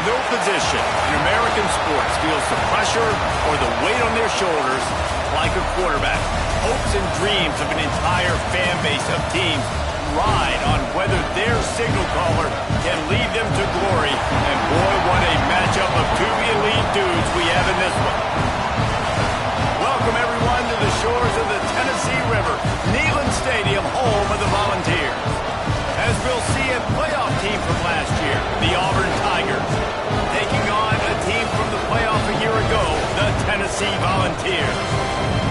No position in American sports feels the pressure or the weight on their shoulders like a quarterback. Hopes and dreams of an entire fan base of teams ride on whether their signal caller can lead them to glory. And boy, what a matchup of two elite dudes we have in this one. Welcome, everyone, to the shores of the Tennessee River, Neyland Stadium, home of the Volunteers. As we'll see a playoff team from last year, the Auburn Tigers, taking on a team from the playoff a year ago, the Tennessee Volunteers.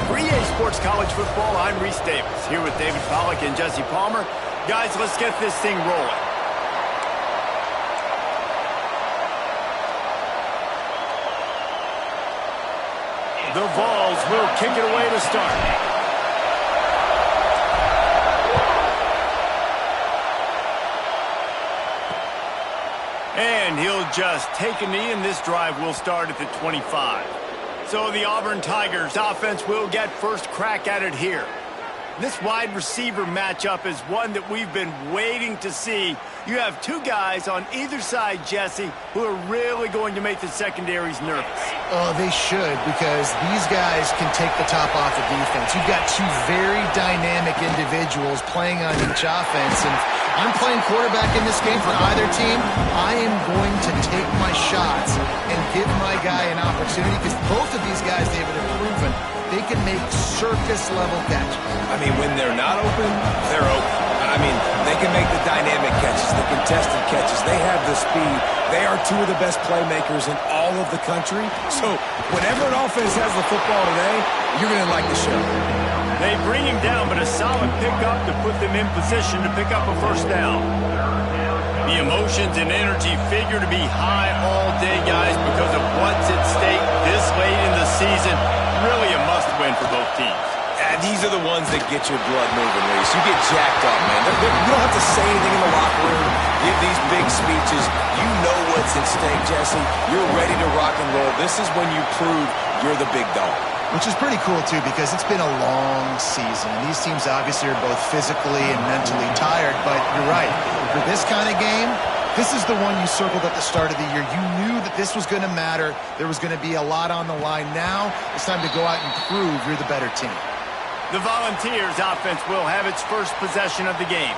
For EA Sports College Football, I'm Reese Davis, here with David Pollack and Jesse Palmer. Guys, let's get this thing rolling. The Vols will kick it away to start. And he'll just take a knee, and this drive will start at the 25. So the Auburn Tigers offense will get first crack at it here. This wide receiver matchup is one that we've been waiting to see. You have two guys on either side, Jesse, who are really going to make the secondaries nervous. Oh, they should, because these guys can take the top off the defense. You've got two very dynamic individuals playing on each offense, and I'm playing quarterback in this game for either team. I am going to take my shots and give my guy an opportunity, because both of these guys, David, have proven they can make circus-level catches. I mean, when they're not open, they're open. I mean, they can make the dynamic catches, the contested catches. They have the speed. They are two of the best playmakers in all of the country. So whenever an offense has the football today, you're going to like the show. They bring him down, but a solid pickup to put them in position to pick up a first down. The emotions and energy figure to be high all day, guys, because of what's at stake this late in the season. Really a must-win for both teams. These are the ones that get your blood moving, Reese. You get jacked up, man. You don't have to say anything in the locker room, give these big speeches. You know what's at stake, Jesse. You're ready to rock and roll. This is when you prove you're the big dog. Which is pretty cool, too, because it's been a long season. These teams obviously are both physically and mentally tired, but you're right. For this kind of game, this is the one you circled at the start of the year. You knew that this was going to matter. There was going to be a lot on the line. Now it's time to go out and prove you're the better team. The Volunteers offense will have its first possession of the game.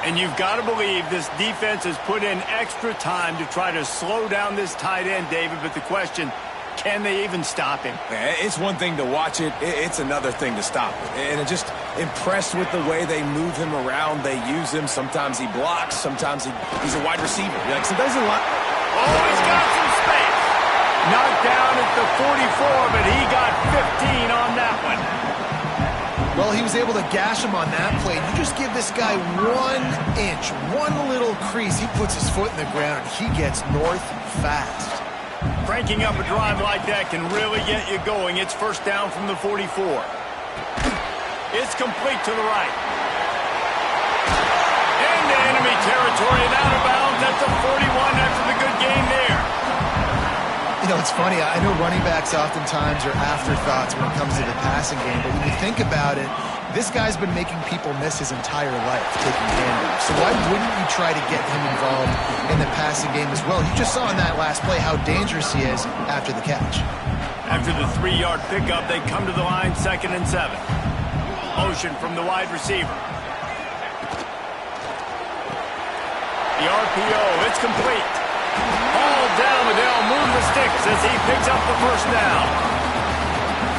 And you've got to believe this defense has put in extra time to try to slow down this tight end, David. But the question, can they even stop him? It's one thing to watch it. It's another thing to stop it. And I'm just impressed with the way they move him around. They use him. Sometimes he blocks. Sometimes he's a wide receiver. Like, sometimes he's he's got some space. Knocked down at the 44, but he got 15 on that one. Well, he was able to gash him on that play. You just give this guy 1 inch, one little crease. He puts his foot in the ground, and he gets north fast. Cranking up a drive like that can really get you going. It's first down from the 44. It's complete to the right. Into enemy territory and out of bounds at the 41 after the good game there. You know, it's funny. I know running backs oftentimes are afterthoughts when it comes to the passing game, but when you think about it, this guy's been making people miss his entire life taking handoffs. So why wouldn't you try to get him involved in the passing game as well? You just saw in that last play how dangerous he is after the catch. After the 3-yard pickup, they come to the line, 2nd and 7. Motion from the wide receiver. The RPO, it's complete. All down, but they'll move the sticks as he picks up the first down.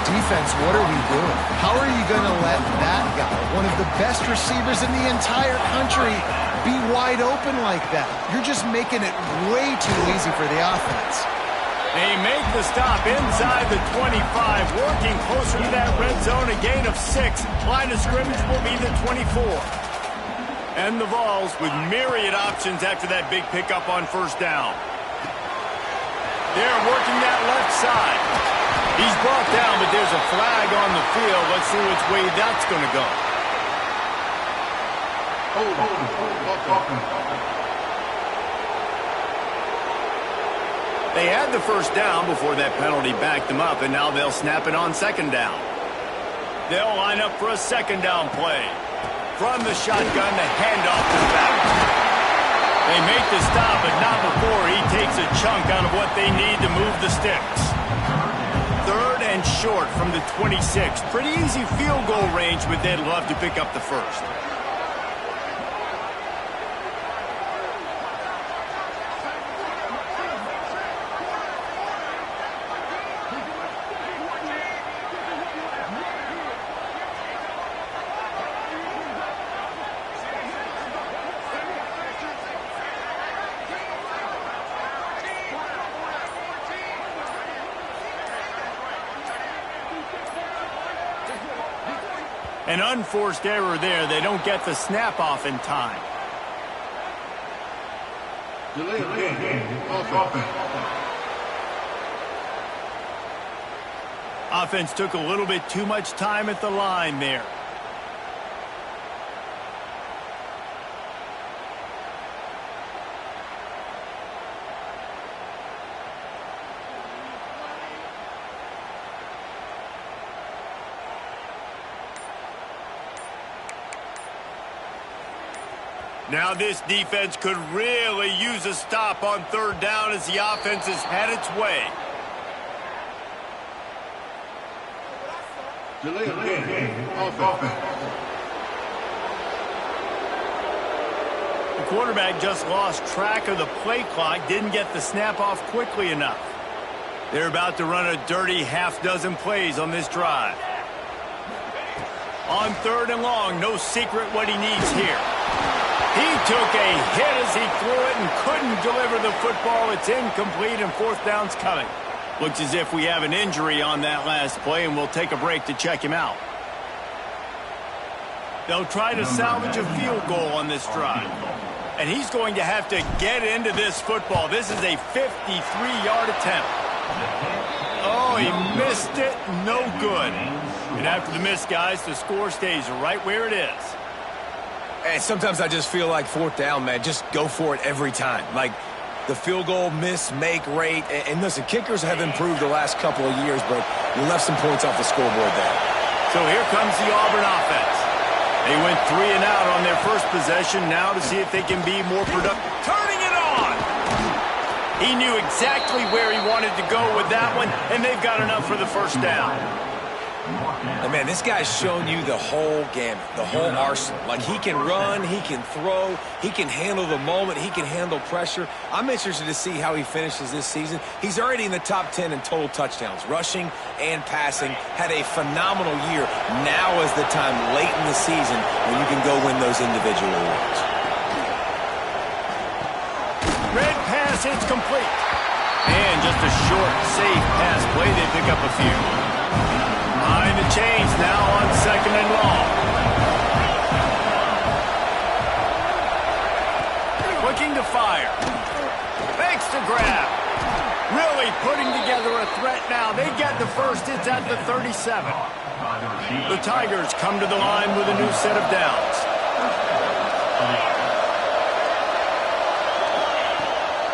Defense, what are we doing? How are you going to let that guy, one of the best receivers in the entire country, be wide open like that? You're just making it way too easy for the offense. They make the stop inside the 25, working closer to that red zone, a gain of 6. Line of scrimmage will be the 24. And the Vols with myriad options after that big pickup on first down. They're working that left side. He's brought down, but there's a flag on the field. Let's see which way that's going to go. They had the first down before that penalty backed them up, and now they'll snap it on 2nd down. They'll line up for a 2nd down play. From the shotgun, the handoff to the back. They make the stop, but not before he takes a chunk out of what they need to move the sticks. 3rd and short from the 26. Pretty easy field goal range, but they'd love to pick up the first. An unforced error there. They don't get the snap off in time. Offense took a little bit too much time at the line there. Now this defense could really use a stop on 3rd down as the offense has had its way. The quarterback just lost track of the play clock, didn't get the snap off quickly enough. They're about to run a dirty half-dozen plays on this drive. On 3rd and long, no secret what he needs here. He took a hit as he threw it and couldn't deliver the football. It's incomplete and 4th down's coming. Looks as if we have an injury on that last play, and we'll take a break to check him out. They'll try to salvage a field goal on this drive. And he's going to have to get into this football. This is a 53-yard attempt. Oh, he missed it. No good. And after the miss, guys, the score stays right where it is. And sometimes I just feel like 4th down, man, just go for it every time. Like the field goal miss-make rate. And listen, kickers have improved the last couple of years, but you left some points off the scoreboard there. So here comes the Auburn offense. They went 3 and out on their first possession. Now to see if they can be more productive. Turning it on! He knew exactly where he wanted to go with that one, and they've got enough for the first down. And man, this guy's shown you the whole gamut, the whole arsenal. Like, he can run, he can throw, he can handle the moment, he can handle pressure. I'm interested to see how he finishes this season. He's already in the top 10 in total touchdowns, rushing and passing. Had a phenomenal year. Now is the time late in the season when you can go win those individual awards. Red pass, it's complete. And just a short, safe pass play. They pick up a few. Behind the chains now on 2nd and long. Looking to fire. Fakes to grab. Really putting together a threat now. They get the first. It's at the 37. The Tigers come to the line with a new set of downs.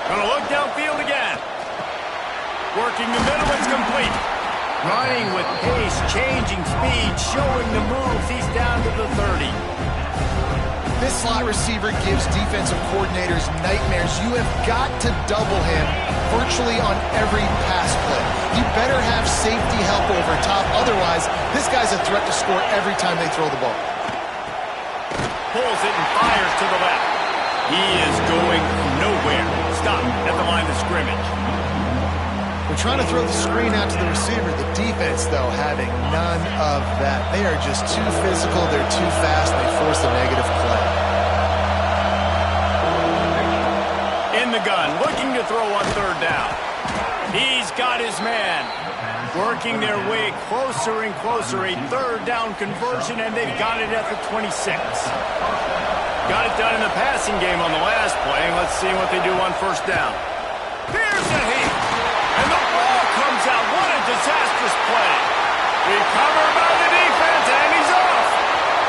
Gonna look downfield again. Working the middle, it's complete. Running with pace, changing speed, showing the moves. He's down to the 30. This slot receiver gives defensive coordinators nightmares. You have got to double him virtually on every pass play. You better have safety help over top. Otherwise, this guy's a threat to score every time they throw the ball. Pulls it and fires to the left. He is going nowhere. Stop at the line of scrimmage. We're trying to throw the screen out to the receiver. The defense, though, having none of that. They are just too physical. They're too fast. They force a negative play. In the gun, looking to throw on 3rd down. He's got his man. Working their way closer and closer. A 3rd down conversion, and they've got it at the 26. Got it done in the passing game on the last play. Let's see what they do on 1st down. Here's a hit. And the ball comes out. What a disastrous play. Recovered by the defense, and he's off.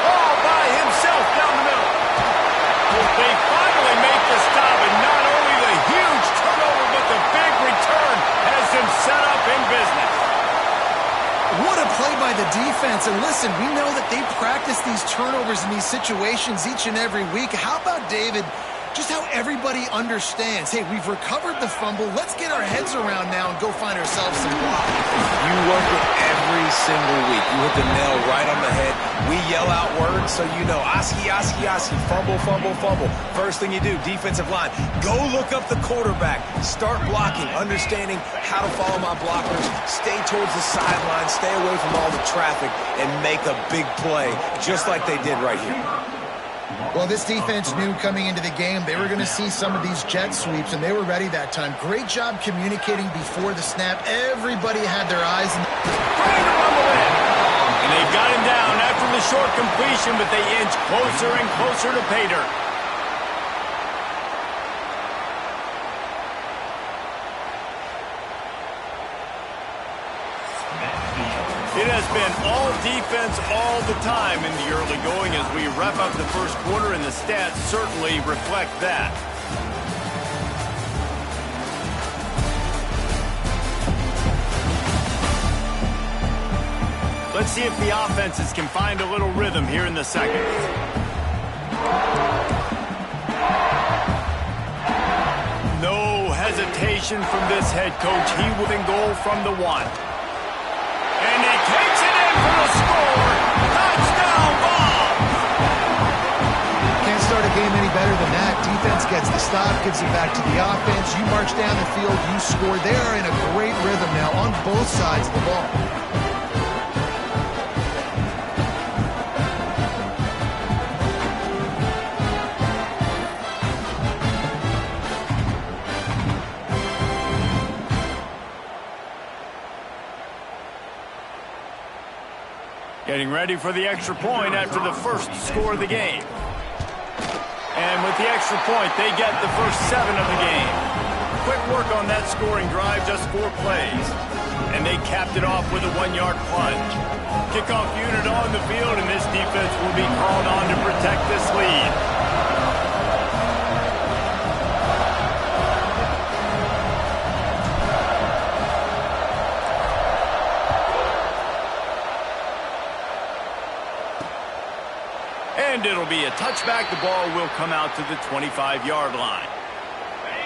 All by himself down the middle. They finally make the stop, and not only the huge turnover, but the big return has them set up in business. What a play by the defense. And listen, we know that they practice these turnovers in these situations each and every week. How about David? Just how everybody understands, hey, we've recovered the fumble. Let's get our heads around now and go find ourselves some block. You work it every single week. You hit the nail right on the head. We yell out words so you know, Oski, Oski, Oski, fumble, fumble, fumble. First thing you do, defensive line, go look up the quarterback. Start blocking, understanding how to follow my blockers. Stay towards the sideline, stay away from all the traffic, and make a big play, just like they did right here. Well, this defense knew coming into the game they were going to see some of these jet sweeps, and they were ready that time. Great job communicating before the snap. Everybody had their eyes. Trying to rumble in. And they've got him down after the short completion, but they inch closer and closer to pay dirt. It has been all defense all the time in the early going as we wrap up the first quarter, and the stats certainly reflect that. Let's see if the offenses can find a little rhythm here in the second. No hesitation from this head coach. He will in goal from the 1. And he takes it in for the score. Touchdown ball. Can't start a game any better than that. Defense gets the stop, gives it back to the offense. You march down the field, you score. They are in a great rhythm now on both sides of the ball. Getting ready for the extra point after the first score of the game. And with the extra point, they get the first 7 of the game. Quick work on that scoring drive, just 4 plays. And they capped it off with a 1-yard plunge. Kickoff unit on the field, and this defense will be called on to protect this lead. And it'll be a touchback. The ball will come out to the 25-yard line.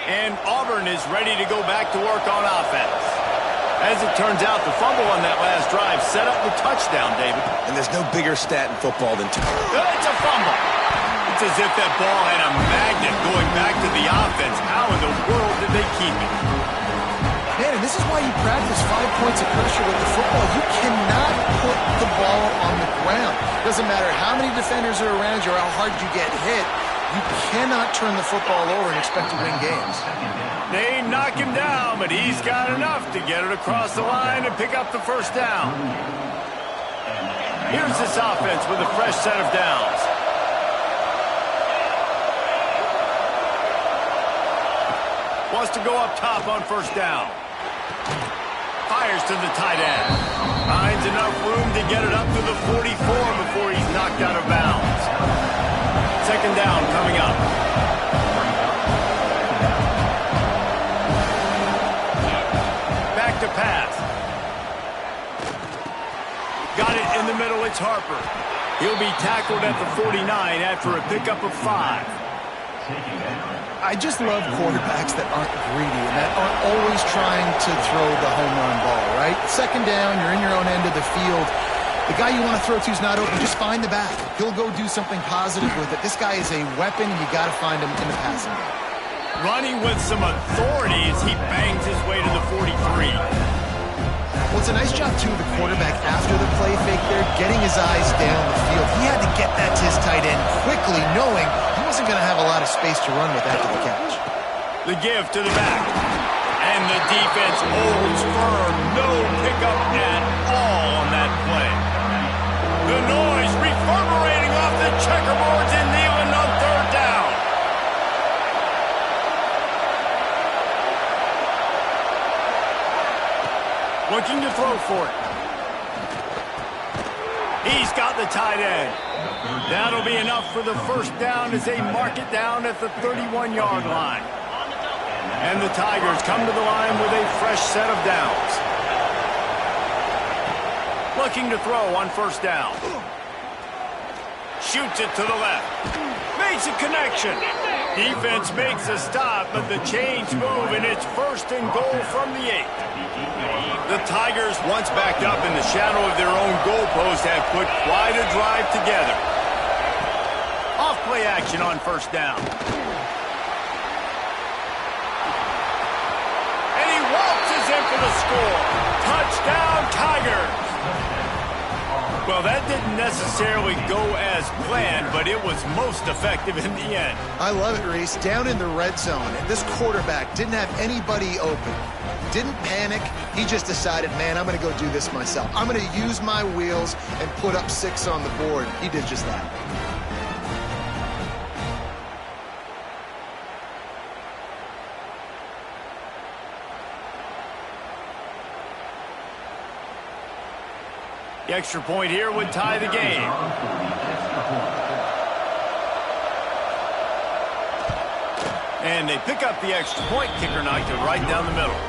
And Auburn is ready to go back to work on offense. As it turns out, the fumble on that last drive set up the touchdown, David. And there's no bigger stat in football than It's a fumble. It's as if that ball had a magnet going back to the offense. How in the world did they keep it? Man, and this is why you practice 5 points of pressure with the football. You cannot put the ball on the ground. Doesn't matter how many defenders are around you or how hard you get hit. You cannot turn the football over and expect to win games. They knock him down, but he's got enough to get it across the line and pick up the first down. Here's this offense with a fresh set of downs. Wants to go up top on first down. Fires to the tight end. Finds enough room to get it up to the 44 before he's knocked out of bounds. Second down coming up. Back to pass. Got it in the middle. It's Harper. He'll be tackled at the 49 after a pickup of 5. I just love quarterbacks that aren't greedy and that aren't always trying to throw the home run ball, right? Second down, you're in your own end of the field. The guy you want to throw to is not open. Just find the back. He'll go do something positive with it. This guy is a weapon, and you got to find him in the passing game. Running with some authority as he bangs his way to the 43. Well, it's a nice job, too, of the quarterback after the play fake there, getting his eyes down the field. He had to get that to his tight end quickly, knowing he wasn't going to have a lot of space to run with after the catch. The give to the back. And the defense holds firm. No pickup at all on that play. The noise reverberating off the checkerboards in Neyland on third down. Looking to throw for it. He's got the tight end. That'll be enough for the first down as they mark it down at the 31-yard line. And the Tigers come to the line with a fresh set of downs. Looking to throw on first down. Shoots it to the left. Makes a connection. Defense makes a stop, but the chains move, and it's first and goal from the 8. The Tigers, once backed up in the shadow of their own goalpost, have put quite a drive together. Off play action on first down. And he waltzes in for the score. Touchdown, Tigers. Well, that didn't necessarily go as planned, but it was most effective in the end. I love it, Reese. Down in the red zone, this quarterback didn't have anybody open. Didn't panic. He just decided, man, I'm going to go do this myself. I'm going to use my wheels and put up 6 on the board. He did just that. The extra point here would tie the game. And they pick up the extra point. Kicker knocked it right down the middle.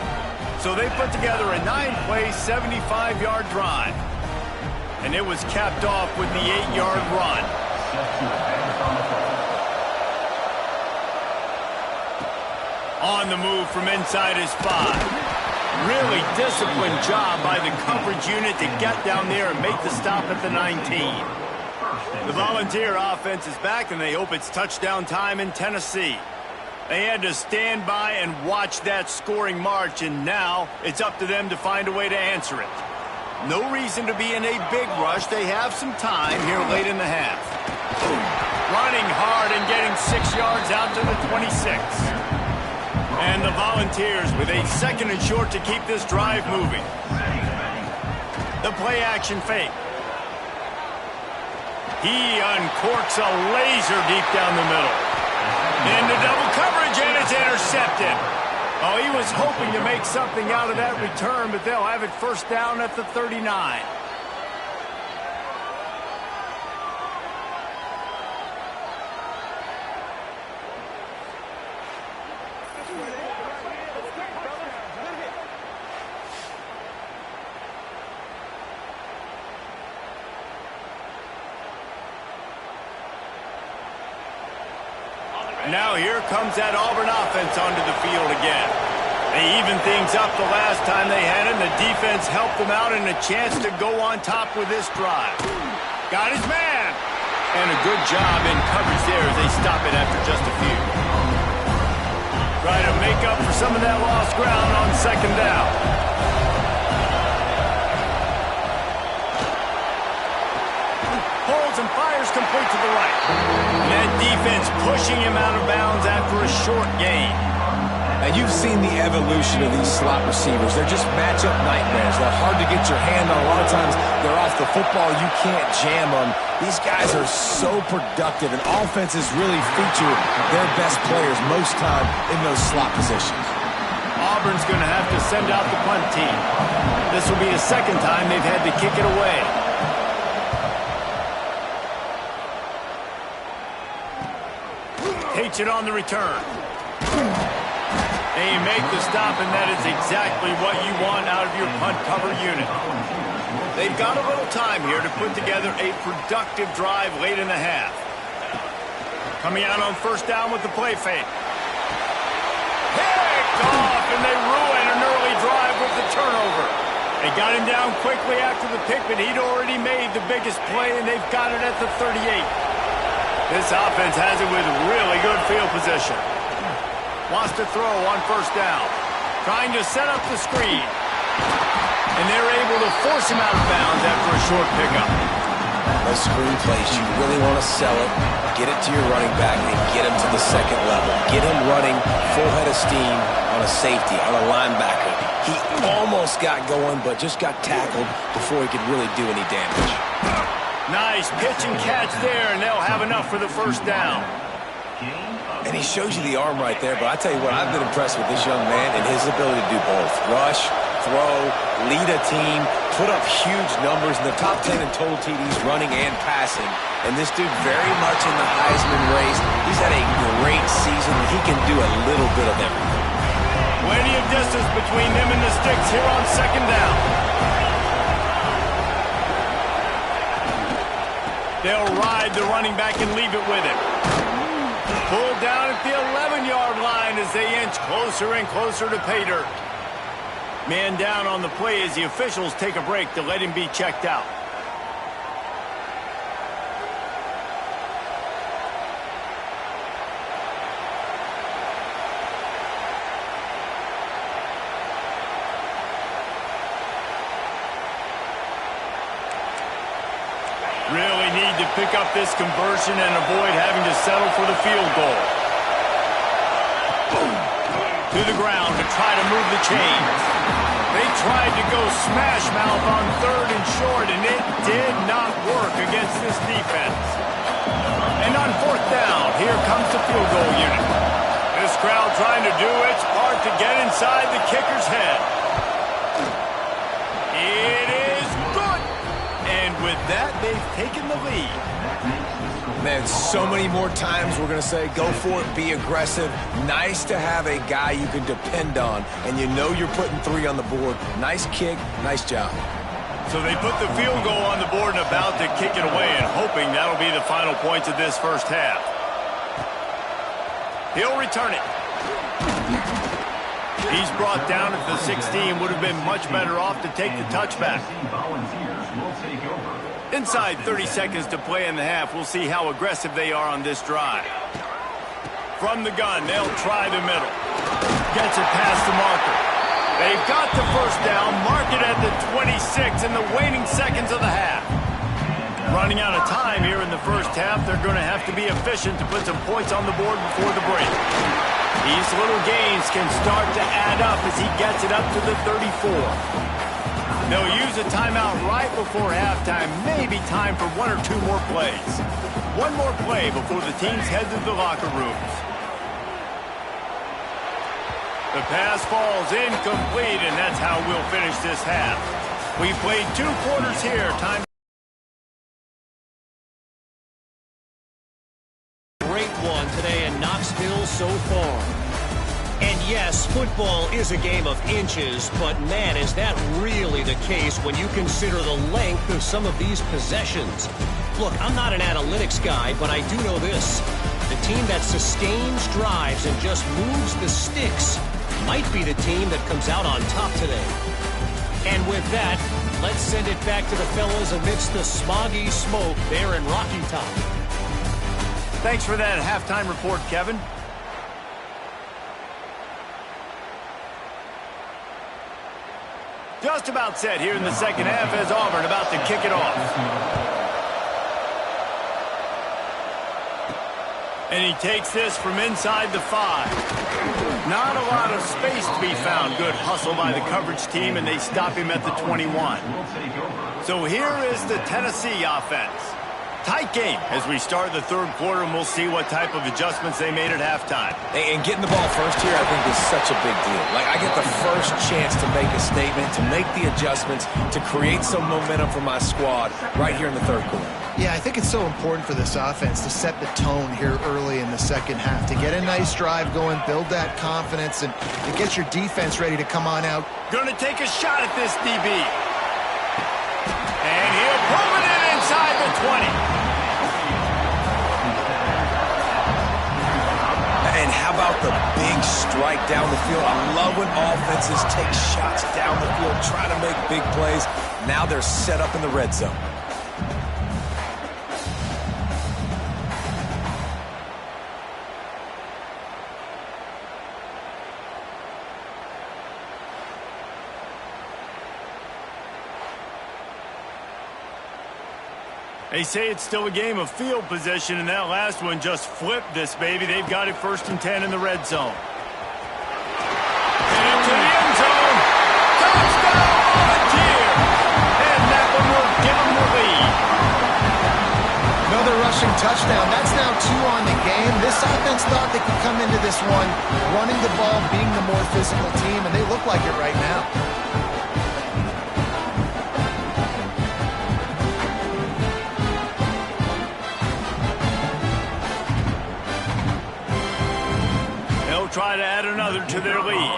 So they put together a 9-play, 75-yard drive. And it was capped off with the 8-yard run. On the move from inside his 5. Really disciplined job by the coverage unit to get down there and make the stop at the 19. The Volunteer offense is back, and they hope it's touchdown time in Tennessee. They had to stand by and watch that scoring march, and now it's up to them to find a way to answer it. No reason to be in a big rush. They have some time here late in the half. Running hard and getting 6 yards out to the 26. And the Volunteers with a second and short to keep this drive moving. The play action fake. He uncorks a laser deep down the middle. Into double coverage, and it's intercepted. Oh, he was hoping to make something out of that return, but they'll have it first down at the 39. Now here comes that Auburn offense onto the field again. They evened things up the last time they had him. The defense helped them out and a chance to go on top with this drive. Got his man. And a good job in coverage there as they stop it after just a few. Try to make up for some of that lost ground on second down. Holds and fires complete to the right. And that defense pushing him out of bounds after a short gain. And you've seen the evolution of these slot receivers. They're just matchup nightmares. They're hard to get your hand on. A lot of times they're off the football. You can't jam them. These guys are so productive, and offenses really feature their best players most time in those slot positions. Auburn's going to have to send out the punt team. This will be the second time they've had to kick it away. Takes it on the return. They make the stop, and that is exactly what you want out of your punt cover unit. They've got a little time here to put together a productive drive late in the half. Coming out on first down with the play fake. Picked off, and they ruin an early drive with the turnover. They got him down quickly after the pick, but he'd already made the biggest play, and they've got it at the 38. This offense has it with really good field position. Wants to throw on first down. Trying to set up the screen. And they're able to force him out of bounds after a short pickup. Those screen plays, you really want to sell it, get it to your running back, and get him to the second level. Get him running full head of steam on a safety, on a linebacker. He almost got going, but just got tackled before he could really do any damage. Nice pitch and catch there, and they'll have enough for the first down. And he shows you the arm right there, but I tell you what, I've been impressed with this young man and his ability to do both. Rush, throw, lead a team, put up huge numbers in the top 10 in total TDs running and passing. And this dude very much in the Heisman race. He's had a great season. He can do a little bit of everything. Plenty of distance between them and the sticks here on second down. They'll ride the running back and leave it with him. Pulled down at the 11-yard line as they inch closer and closer to pay dirt. Man down on the play as the officials take a break to let him be checked out. Really need to pick up this conversion and avoid having to settle for the field goal. Boom. To the ground to try to move the chains. They tried to go smash mouth on third and short, and it did not work against this defense. And on fourth down, here comes the field goal unit. This crowd trying to do its part to get inside the kicker's head. It is good. And with that, they've taken the lead. Man, so many more times we're going to say, go for it, be aggressive. Nice to have a guy you can depend on, and you know you're putting 3 on the board. Nice kick, nice job. So they put the field goal on the board and about to kick it away, and hoping that'll be the final points of this first half. He'll return it. He's brought down at the 16. Would have been much better off to take the touchback. Inside 30 seconds to play in the half. We'll see how aggressive they are on this drive. From the gun, they'll try the middle. Gets it past the marker. They've got the first down. Mark it at the 26 in the waning seconds of the half. Running out of time here in the first half. They're going to have to be efficient to put some points on the board before the break. These little gains can start to add up as he gets it up to the 34. They'll use a timeout right before halftime. Maybe time for one or two more plays. One more play before the teams head to the locker rooms. The pass falls incomplete, and that's how we'll finish this half. We played 2 quarters here. Time. Great one today in Knoxville so far. And yes, football is a game of inches, but man, is that really the case when you consider the length of some of these possessions. Look, I'm not an analytics guy, but I do know this. The team that sustains drives and just moves the sticks might be the team that comes out on top today. And with that, let's send it back to the fellas amidst the smoggy smoke there in Rocky Top. Thanks for that halftime report, Kevin. Just about set here in the second half as Auburn about to kick it off. And he takes this from inside the 5. Not a lot of space to be found. Good hustle by the coverage team, and they stop him at the 21. So here is the Tennessee offense. Tight game as we start the third quarter, and we'll see what type of adjustments they made at halftime. And getting the ball first here, I think, is such a big deal. Like, I get the first chance to make a statement, to make the adjustments, to create some momentum for my squad right here in the third quarter. Yeah, I think it's so important for this offense to set the tone here early in the second half, to get a nice drive going, build that confidence, and to get your defense ready to come on out. Going to take a shot at this DB. And he'll pull it in inside the 20. And how about the big strike down the field? I love when offenses take shots down the field, try to make big plays. Now they're set up in the red zone. They say it's still a game of field position, and that last one just flipped this baby. They've got it 1st and 10 in the red zone. And into the end zone. Touchdown, Volunteer! And that one will give them the lead. Another rushing touchdown. That's now 2 on the game. This offense thought they could come into this one running the ball, being the more physical team, and they look like it right now. Try to add another to their lead.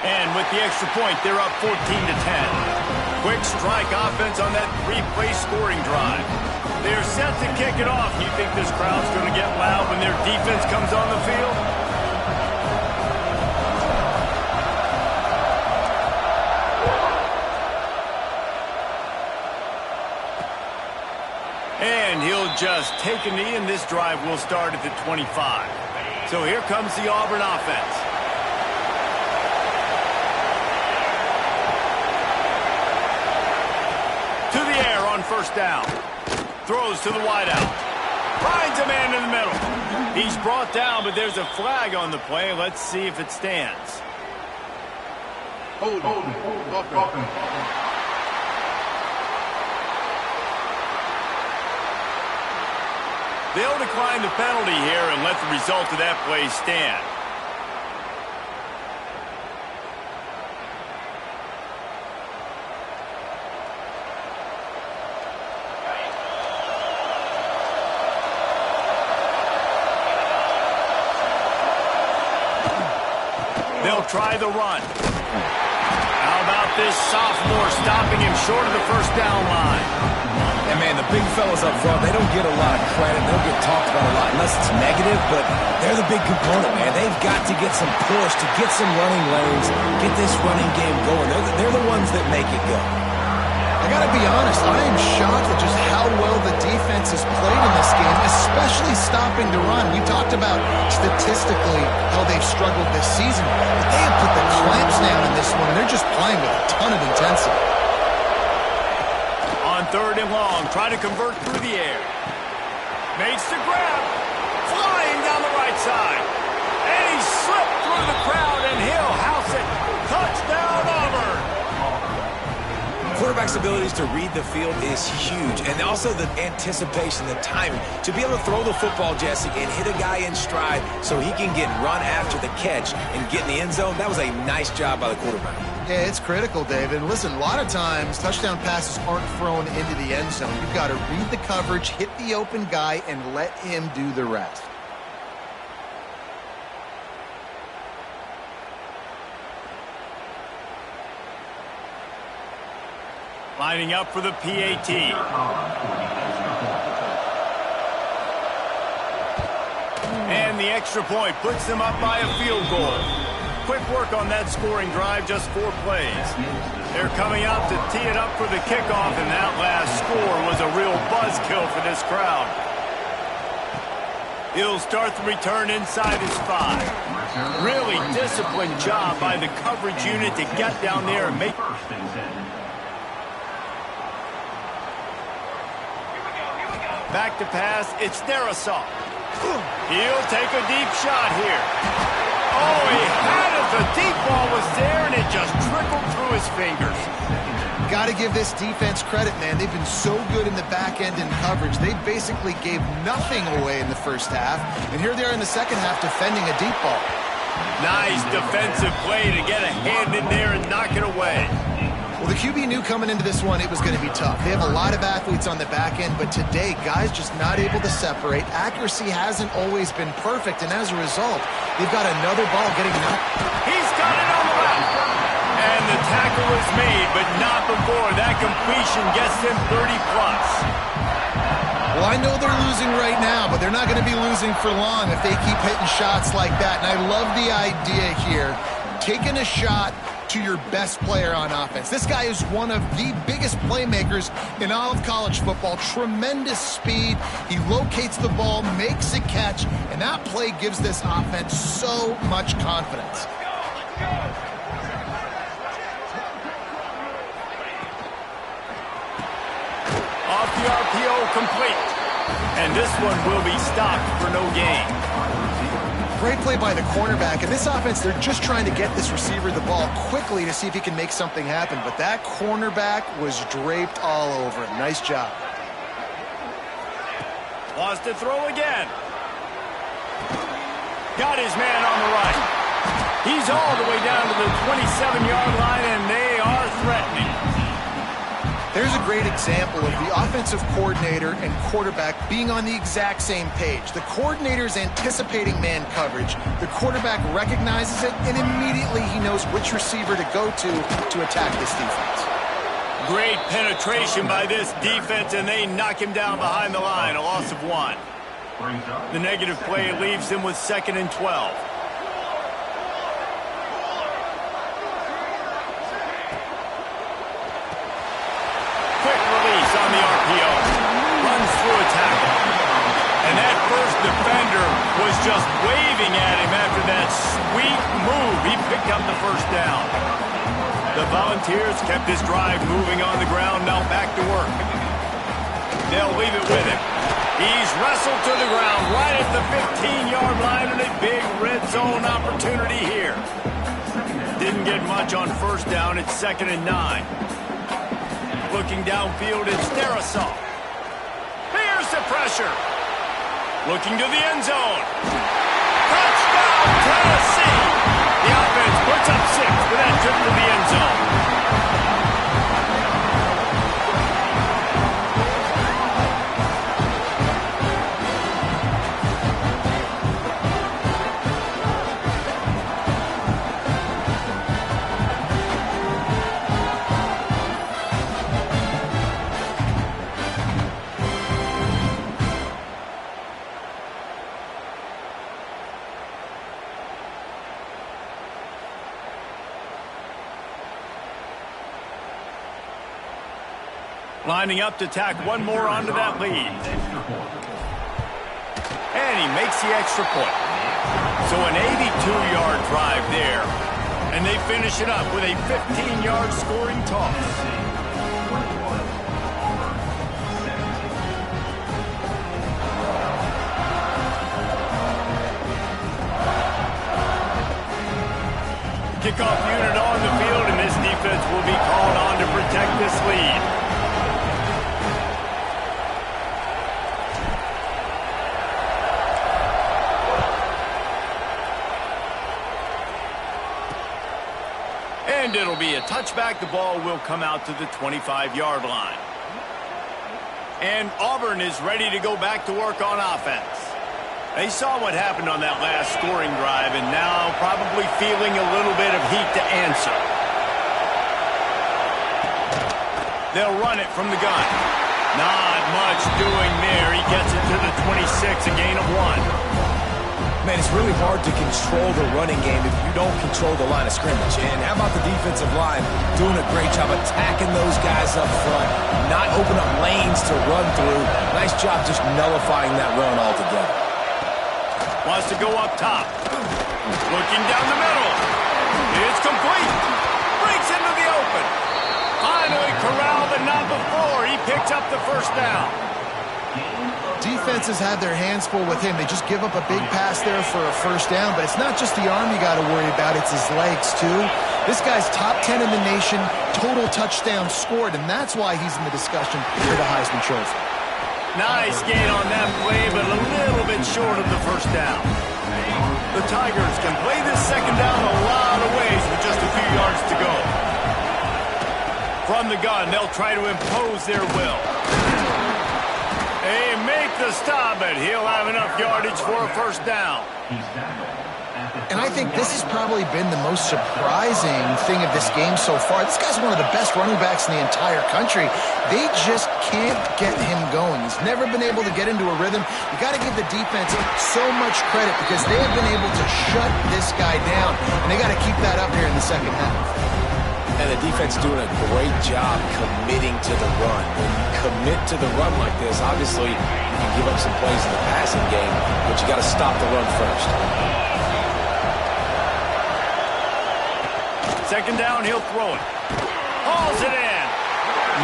And with the extra point, they're up 14 to 10. Quick strike offense on that 3-play scoring drive. They're set to kick it off. You think this crowd's going to get loud when their defense comes on the field? And he'll just take a knee, and this drive will start at the 25. So here comes the Auburn offense. To the air on 1st down. Throws to the wideout. Finds a man in the middle. He's brought down, but there's a flag on the play. Let's see if it stands. Hold. They'll decline the penalty here and let the result of that play stand. They'll try the run. How about this sophomore stopping him short of the 1st down line? And, man, the big fellas up front, they don't get a lot of credit. They don't get talked about a lot unless it's negative, but they're the big component, man. They've got to get some push, to get some running lanes, get this running game going. They're the ones that make it go. I got to be honest, I am shocked at just how well the defense has played in this game, especially stopping the run. We talked about statistically how they've struggled this season, but they have put the clamps down in this one. They're just playing with a ton of intensity. On 3rd and long, try to convert through the air. Makes the grab. Flying down the right side. And he slipped through the crowd, and he'll house it. Touchdown, Auburn. quarterback's abilities to read the field is huge. And also the anticipation, the timing. To be able to throw the football, Jesse, and hit a guy in stride so he can get run after the catch and get in the end zone, that was a nice job by the quarterback. Yeah, it's critical, David. And listen, a lot of times touchdown passes aren't thrown into the end zone. You've got to read the coverage, hit the open guy, and let him do the rest. Lining up for the PAT. And the extra point puts them up by a field goal. Quick work on that scoring drive, just 4 plays. They're coming out to tee it up for the kickoff, and that last score was a real buzzkill for this crowd. He'll start the return inside his 5. Really disciplined job by the coverage unit to get down there and make... Back to pass, it's Dynasty. He'll take a deep shot here. Oh, he had it. The deep ball was there, and it just trickled through his fingers. Got to give this defense credit, man. They've been so good in the back end in coverage. They basically gave nothing away in the first half, and here they are in the second half defending a deep ball. Nice defensive play to get a hand in there and knock it away. Well, the QB knew coming into this one it was going to be tough. They have a lot of athletes on the back end, but today, guys just not able to separate. Accuracy hasn't always been perfect, and as a result, they've got another ball getting knocked. He's got it on the left. And the tackle is made, but not before that completion gets them 30-plus. Well, I know they're losing right now, but they're not going to be losing for long if they keep hitting shots like that. And I love the idea here, taking a shot to your best player on offense. This guy is one of the biggest playmakers in all of college football. Tremendous speed. He locates the ball, makes a catch, and that play gives this offense so much confidence. Off the RPO, complete. And this one will be stopped for no gain. Great play by the cornerback. In this offense, they're just trying to get this receiver the ball quickly to see if he can make something happen. But that cornerback was draped all over him. Nice job. Lost to throw again. Got his man on the right. He's all the way down to the 27-yard line, and they are threatening. There's a great example of the offensive coordinator and quarterback being on the exact same page. The coordinator is anticipating man coverage. The quarterback recognizes it, and immediately he knows which receiver to go to attack this defense. Great penetration by this defense, and they knock him down behind the line, a loss of 1. The negative play leaves him with 2nd and 12. On the RPO, runs through a tackle. And that first defender was just waving at him after that sweet move. He picked up the first down. The Volunteers kept this drive moving on the ground, now back to work. They'll leave it with him. He's wrestled to the ground right at the 15-yard line, and a big red zone opportunity here. Didn't get much on first down. It's 2nd and 9. Looking downfield, it's Dynasty. Here's the pressure. Looking to the end zone. Touchdown, Tennessee! The offense puts up 6 with that trip to the end zone. Lining up to tack one more onto that lead. And he makes the extra point. So an 82-yard drive there. And they finish it up with a 15-yard scoring toss. Kickoff unit on the field, and this defense will be called on to protect this this lead. And it'll be a touchback. The ball will come out to the 25-yard line. And Auburn is ready to go back to work on offense. They saw what happened on that last scoring drive and now probably feeling a little bit of heat to answer. They'll run it from the gun. Not much doing there. He gets it to the 26, a gain of 1. Man, it's really hard to control the running game if you don't control the line of scrimmage. And how about the defensive line doing a great job attacking those guys up front, not open up lanes to run through. Nice job just nullifying that run altogether. Wants to go up top. Looking down the middle. It's complete. Breaks into the open. Finally corralled, but not before. He picks up the first down. Defenses have their hands full with him. They just give up a big pass there for a first down, but it's not just the arm you got to worry about, it's his legs too. This guy's top 10 in the nation, total touchdowns scored, and that's why he's in the discussion for the Heisman Trophy. Nice gain on that play, but a little bit short of the first down. The Tigers can play this second down a lot of ways with just a few yards to go. From the gun, they'll try to impose their will. They make the stop, but he'll have enough yardage for a first down. And I think this has probably been the most surprising thing of this game so far. This guy's one of the best running backs in the entire country. They just can't get him going. He's never been able to get into a rhythm. You got to give the defense so much credit because they have been able to shut this guy down, and they got to keep that up here in the second half. And the defense doing a great job committing to the run. When you commit to the run like this, obviously you can give up some plays in the passing game, but you got to stop the run first. Second down, he'll throw it. Hauls it in.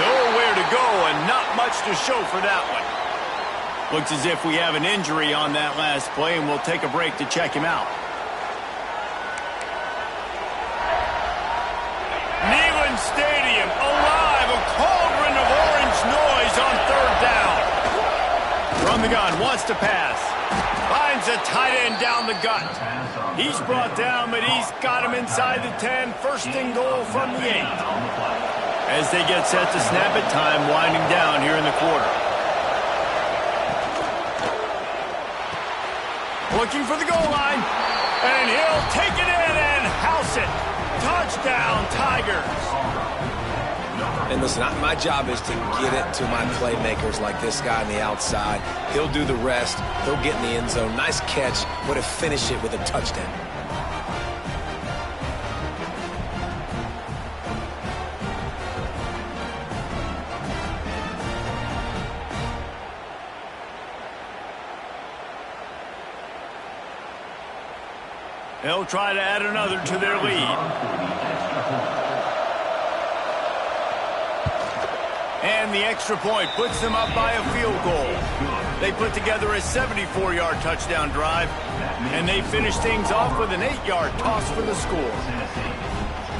Nowhere to go and not much to show for that one. Looks as if we have an injury on that last play, and we'll take a break to check him out. Stadium alive, a cauldron of orange noise on third down. From the gun, wants to pass. Finds a tight end down the gut. He's brought down, but he's got him inside the 10. First and goal from the 8. As they get set to snap it, time winding down here in the quarter. Looking for the goal line, and he'll take it in and house it. Touchdown, Tigers. And listen, my job is to get it to my playmakers like this guy on the outside. He'll do the rest. He'll get in the end zone. Nice catch, but to finish it with a touchdown. They'll try to add another to their lead. And the extra point puts them up by a field goal. They put together a 74-yard touchdown drive, and they finish things off with an 8-yard toss for the score.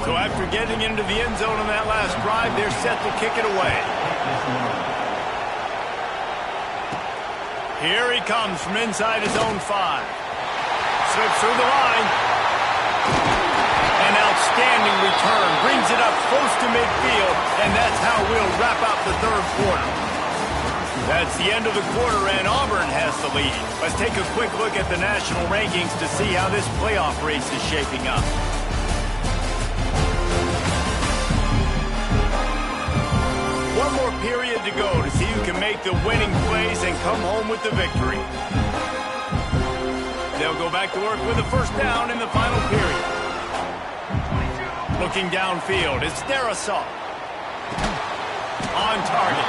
So after getting into the end zone on that last drive, they're set to kick it away. Here he comes from inside his own 5. Slips through the line. An outstanding return. Brings it up close to midfield, and that's how we'll wrap up the third quarter. That's the end of the quarter, and Auburn has the lead. Let's take a quick look at the national rankings to see how this playoff race is shaping up. One more period to go to see who can make the winning plays and come home with the victory. They'll go back to work with a first down in the final period. Looking downfield, it's their assault. On target.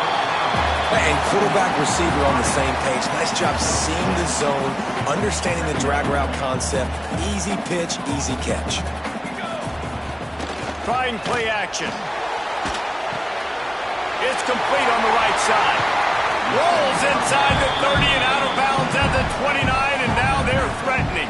And quarterback receiver on the same page. Nice job seeing the zone, understanding the drag route concept. Easy pitch, easy catch. Trying play action. It's complete on the right side. Rolls inside the 30 and out of bounds at the 29, and now they're threatening.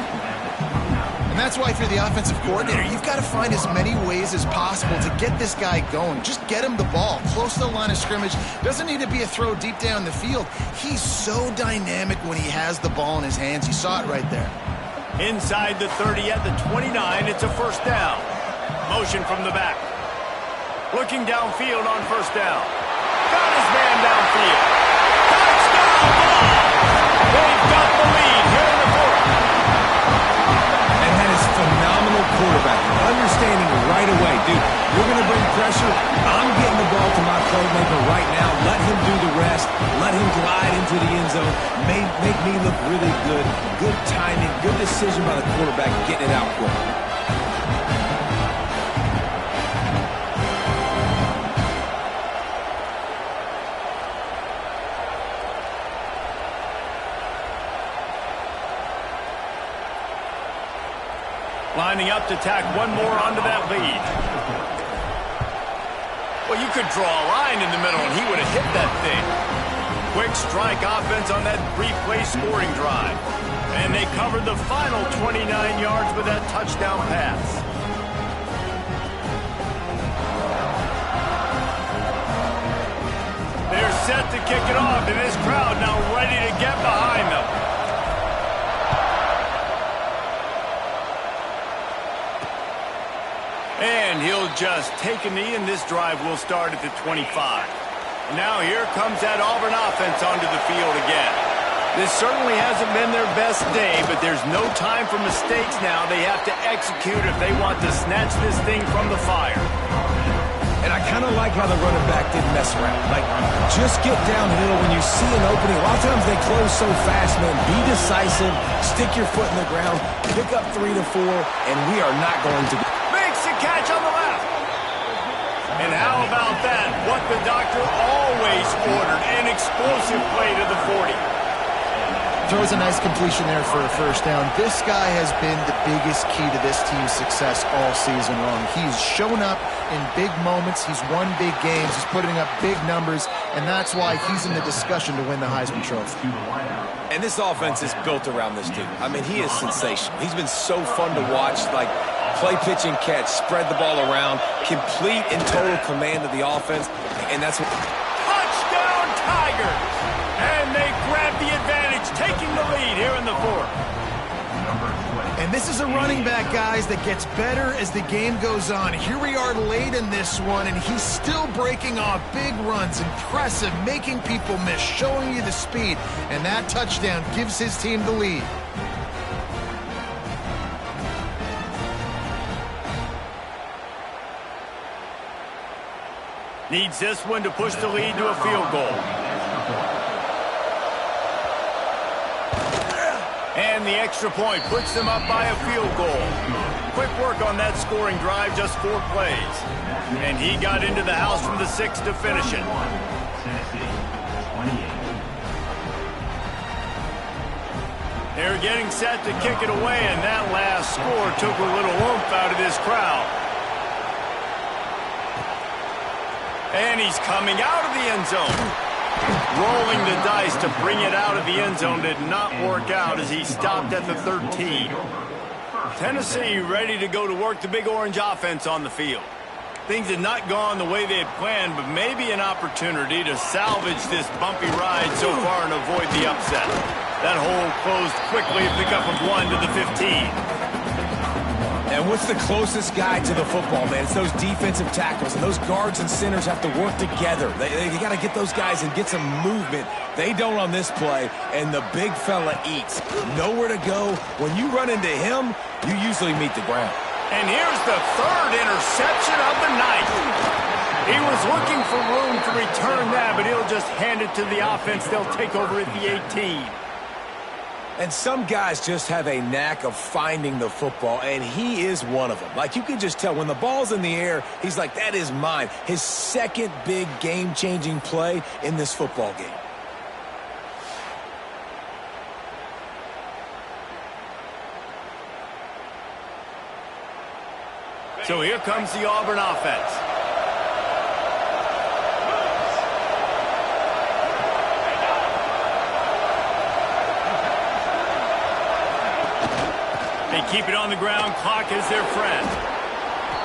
And that's why if you're the offensive coordinator, you've got to find as many ways as possible to get this guy going. Just get him the ball close to the line of scrimmage. Doesn't need to be a throw deep down the field. He's so dynamic when he has the ball in his hands. You saw it right there. Inside the 30 at the 29, it's a first down. Motion from the back. Looking downfield on first down. Got his man downfield. Touchdown ball! They've got the lead here in the fourth. And that is phenomenal quarterbacking. Understanding right away, dude, you're going to bring pressure. I'm getting the ball to my playmaker right now. Let him do the rest. Let him glide into the end zone. Make me look really good. Good timing. Good decision by the quarterback getting it out quick. Lining up to tack one more onto that lead. Well, you could draw a line in the middle and he would have hit that thing. Quick strike offense on that three-play scoring drive. And they covered the final 29 yards with that touchdown pass. They're set to kick it off, and this crowd now ready to get behind them. And he'll just take a knee, and this drive will start at the 25. Now here comes that Auburn offense onto the field again. This certainly hasn't been their best day, but there's no time for mistakes now. They have to execute if they want to snatch this thing from the fire. And I kind of like how the running back didn't mess around. Like, just get downhill when you see an opening. A lot of times they close so fast, man. Be decisive, stick your foot in the ground, pick up 3 to 4, and we are not going to... Catch on the left. And how about that? What the doctor always ordered, an explosive play to the 40. Throws a nice completion there for a first down. This guy has been the biggest key to this team's success all season long. He's shown up in big moments. He's won big games. He's putting up big numbers, and that's why he's in the discussion to win the Heisman Trophy. And this offense is built around this dude. I mean, he is sensational. He's been so fun to watch, like play, pitch, and catch, spread the ball around, complete and total command of the offense, and that's what... Touchdown Tigers! And they grab the advantage, taking the lead here in the fourth. And this is a running back, guys, that gets better as the game goes on. Here we are late in this one, and he's still breaking off big runs. Impressive, making people miss, showing you the speed. And that touchdown gives his team the lead. Needs this one to push the lead to a field goal. And the extra point puts them up by a field goal. Quick work on that scoring drive, just 4 plays. And he got into the house from the 6 to finish it. They're getting set to kick it away, and that last score took a little oomph out of this crowd. And he's coming out of the end zone. Rolling the dice to bring it out of the end zone did not work out as he stopped at the 13. Tennessee ready to go to work, the Big Orange offense on the field. Things had not gone the way they had planned, but maybe an opportunity to salvage this bumpy ride so far and avoid the upset. That hole closed quickly, a pickup of 1 to the 15. And what's the closest guy to the football, man? It's those defensive tackles, and those guards and centers have to work together. They got to get those guys and get some movement. They don't on this play, and the big fella eats. Nowhere to go. When you run into him, you usually meet the ground. And here's the 3rd interception of the night. He was looking for room to return that, but he'll just hand it to the offense. They'll take over at the 18. And some guys just have a knack of finding the football, and he is one of them. Like, you can just tell when the ball's in the air, he's like, that is mine. His second big game-changing play in this football game. So here comes the Auburn offense. They keep it on the ground. Clock is their friend.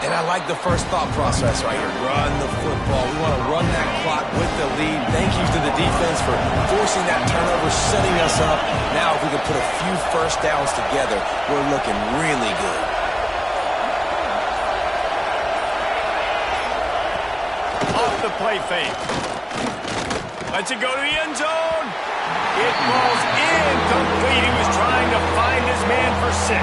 And I like the first thought process right here. Run the football. We want to run that clock with the lead. Thank you to the defense for forcing that turnover, setting us up. Now, if we can put a few first downs together, we're looking really good. Off the play fake. Lets it go to the end zone. It falls incomplete. He was trying to find his man for 6.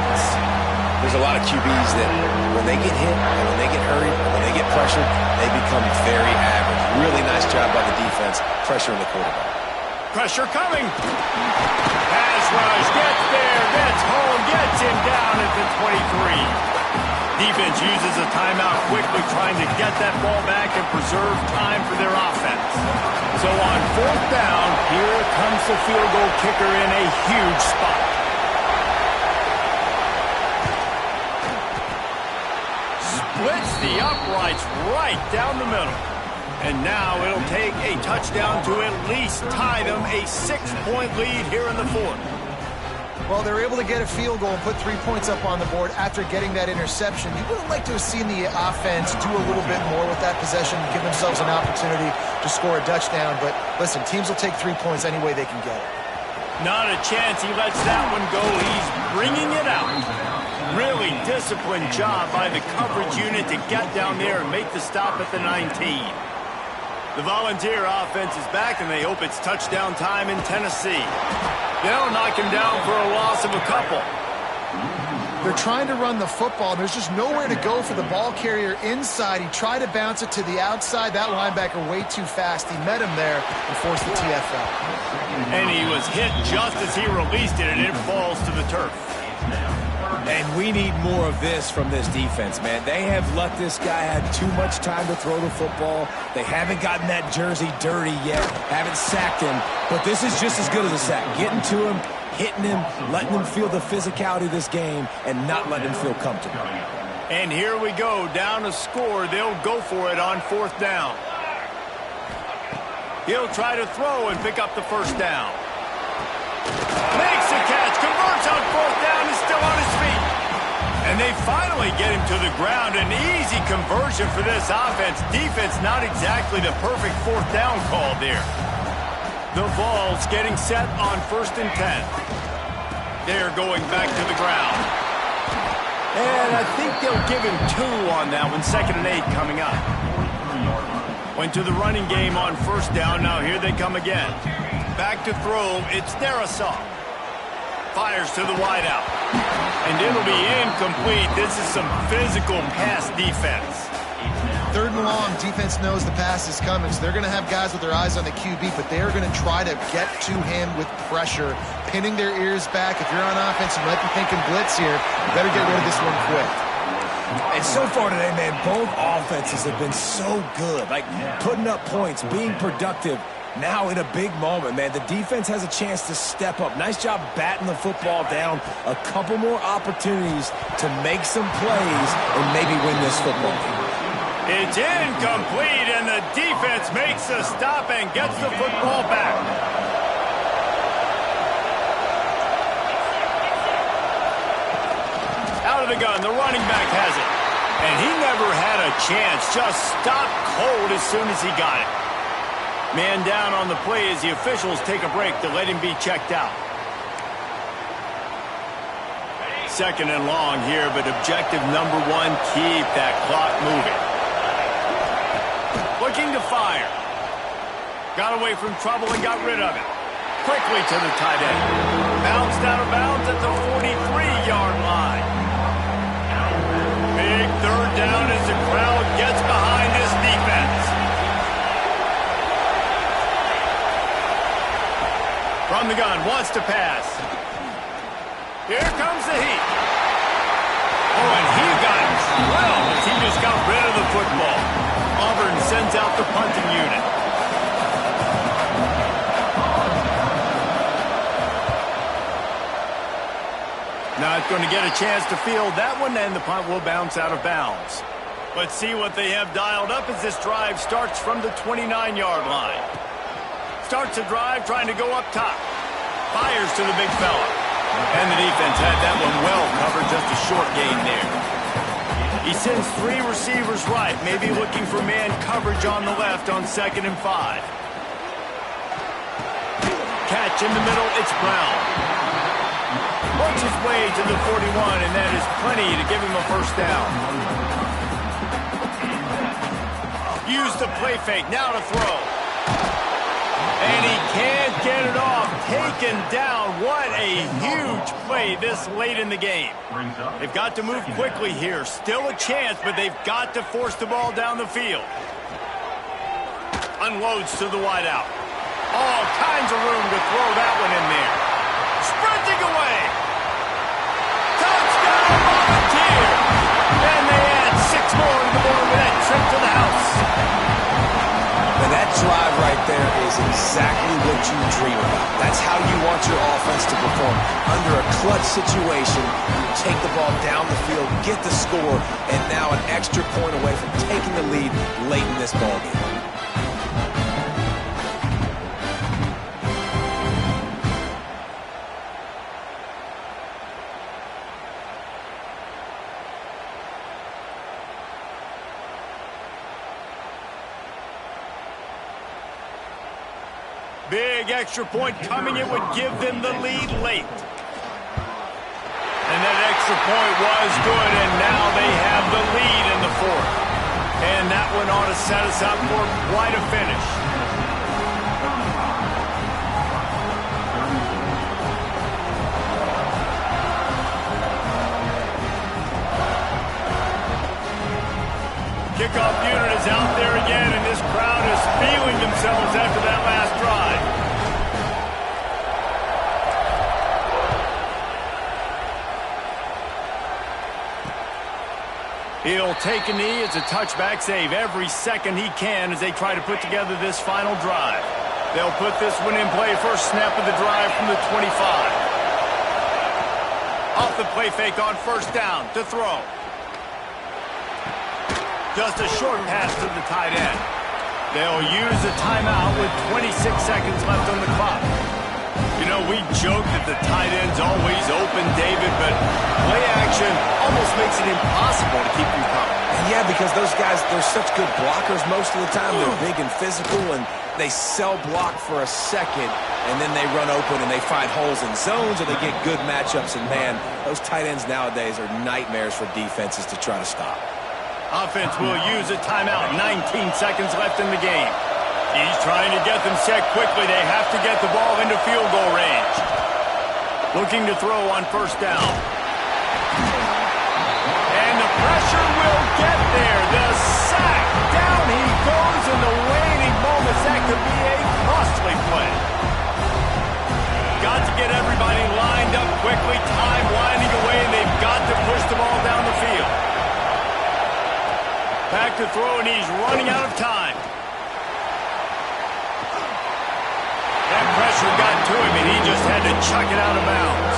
There's a lot of QBs that when they get hit and when they get hurried and when they get pressured, they become very average. Really nice job by the defense, pressuring the quarterback. Pressure coming. Pass rush, gets there, gets home, gets him down at the 23. Defense uses a timeout quickly, trying to get that ball back and preserve time for their offense. So on 4th down, here comes the field goal kicker in a huge spot. Splits the uprights right down the middle. And now it'll take a touchdown to at least tie them a 6-point lead here in the 4th. Well, they're able to get a field goal and put 3 points up on the board after getting that interception. You would have liked to have seen the offense do a little bit more with that possession, give themselves an opportunity to score a touchdown. But listen, teams will take 3 points any way they can get it. Not a chance he lets that one go. He's bringing it out. Really disciplined job by the coverage unit to get down there and make the stop at the 19. The Volunteer offense is back, and they hope it's touchdown time in Tennessee. They'll knock him down for a loss of a couple. They're trying to run the football. There's just nowhere to go for the ball carrier inside. He tried to bounce it to the outside. That linebacker way too fast. He met him there and forced the TFL. And he was hit just as he released it, and it falls to the turf. And we need more of this from this defense, man. They have let this guy have too much time to throw the football. They haven't gotten that jersey dirty yet, haven't sacked him. But this is just as good as a sack. Getting to him, hitting him, letting him feel the physicality of this game, and not letting him feel comfortable. And here we go, down a score. They'll go for it on 4th down. He'll try to throw and pick up the first down. Makes the catch, converts on 4th down, is still on his feet. And they finally get him to the ground. An easy conversion for this offense. Defense not exactly the perfect 4th down call there. The Vols getting set on 1st and 10. They're going back to the ground. And I think they'll give him 2 on that one. 2nd and 8 coming up. Went to the running game on 1st down. Now here they come again. Back to throw. It's Darasaw. Fires to the wideout. And it'll be incomplete. This is some physical pass defense. 3rd and long, defense knows the pass is coming, so they're going to have guys with their eyes on the QB, but they are going to try to get to him with pressure, pinning their ears back. If you're on offense, you might be thinking blitz here. You better get rid of this one quick. And so far today, man, both offenses have been so good, like putting up points, being productive. Now in a big moment, man, the defense has a chance to step up. Nice job batting the football down. A couple more opportunities to make some plays and maybe win this football game. It's incomplete, and the defense makes a stop and gets the football back. Out of the gun, the running back has it. And he never had a chance, just stopped cold as soon as he got it. Man down on the play as the officials take a break to let him be checked out. 2nd and long here, but objective number 1, keep that clock moving. Looking to fire. Got away from trouble and got rid of it. Quickly to the tight end. Bounced out of bounds at the 43-yard line. Big 3rd down as the crowd gets behind this defense. From the gun, wants to pass. Here comes the heat. Oh, and he got drilled as he just got rid of the football. Auburn sends out the punting unit. Not going to get a chance to field that one, and the punt will bounce out of bounds. Let's see what they have dialed up as this drive starts from the 29-yard line. Starts a drive trying to go up top. Fires to the big fella. And the defense had that one well covered, just a short gain there. He sends 3 receivers right, maybe looking for man coverage on the left on 2nd and 5. Catch in the middle, it's Brown. Works his way to the 41, and that is plenty to give him a first down. Use the play fake, now to throw. And he can't get it off. Taken down. What a huge play this late in the game. They've got to move quickly here. Still a chance, but they've got to force the ball down the field. Unloads to the wideout. All kinds of room to throw that one in there. Sprinting away. Touchdown, Volunteer. And they add 6 more to the board with that trip to the house. And that drive right there is exactly what you dream about. That's how you want your offense to perform. Under a clutch situation, you take the ball down the field, get the score, and now an extra point away from taking the lead late in this ballgame. Big extra point coming. It would give them the lead late. And that extra point was good, and now they have the lead in the 4th. And that one ought to set us up for quite a finish. Kickoff unit is out there again, and this crowd is feeling themselves after that last drive. He'll take a knee. It's a touchback save every second he can as they try to put together this final drive. They'll put this one in play. First snap of the drive from the 25. Off the play fake on first down to throw. Just a short pass to the tight end. They'll use a timeout with 26 seconds left on the clock. You know, we joke that the tight end's always open, David, but play action almost makes it impossible to keep them covered. Yeah, because those guys, they're such good blockers most of the time. They're big and physical, and they sell block for a second, and then they run open and they find holes in zones, or they get good matchups. And, man, those tight ends nowadays are nightmares for defenses to try to stop. Offense will use a timeout. 19 seconds left in the game. He's trying to get them set quickly. They have to get the ball into field goal range. Looking to throw on first down. And the pressure will get there. The sack. Down he goes in the waning moments. That could be a costly play. Got to get everybody lined up quickly. Time winding away, and they've got to push the ball down the field. Back to throw, and he's running out of time. That pressure got to him, and he just had to chuck it out of bounds.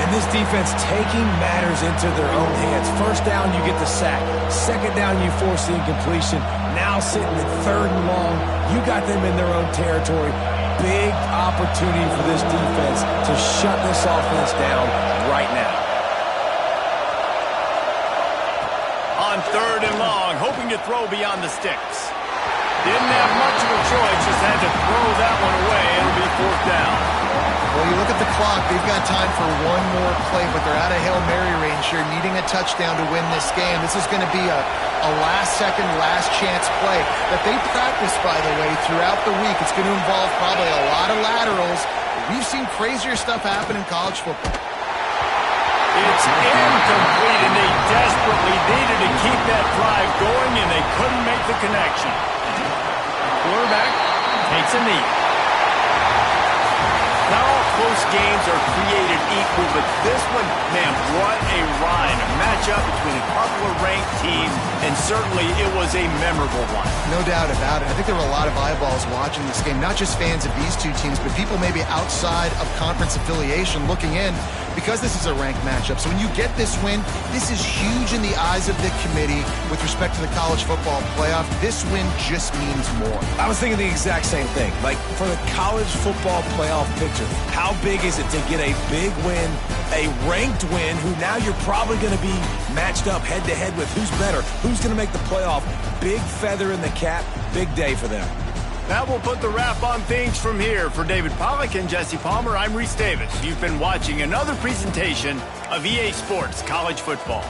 And this defense taking matters into their own hands. First down, you get the sack. Second down, you force the incompletion. Now sitting at 3rd and long, you got them in their own territory. Big opportunity for this defense to shut this offense down right now. On 3rd and long, hoping to throw beyond the sticks. Didn't have much of a choice, just had to throw that one away. It'll be 4th down. Well, you look at the clock, they've got time for one more play, but they're out of Hail Mary range here, needing a touchdown to win this game. This is going to be a last-second, last-chance play that they practice, by the way, throughout the week. It's going to involve probably a lot of laterals. We've seen crazier stuff happen in college football. It's incomplete, and they desperately needed to keep that drive going, and they couldn't make the connection. Quarterback takes a knee. Not all close games are created equal, but this one, man, what a ride. A matchup between a couple of ranked teams, and certainly it was a memorable one. No doubt about it. I think there were a lot of eyeballs watching this game, not just fans of these two teams, but people maybe outside of conference affiliation looking in, because this is a ranked matchup. So when you get this win, this is huge in the eyes of the committee with respect to the college football playoff. This win just means more. I was thinking the exact same thing. Like, for the college football playoff picture, how How big is it to get a big win, a ranked win, who now you're probably going to be matched up head-to-head with who's better, who's going to make the playoff. Big feather in the cap, big day for them. That will put the wrap on things from here. For David Pollack and Jesse Palmer, I'm Reese Davis. You've been watching another presentation of EA Sports College Football.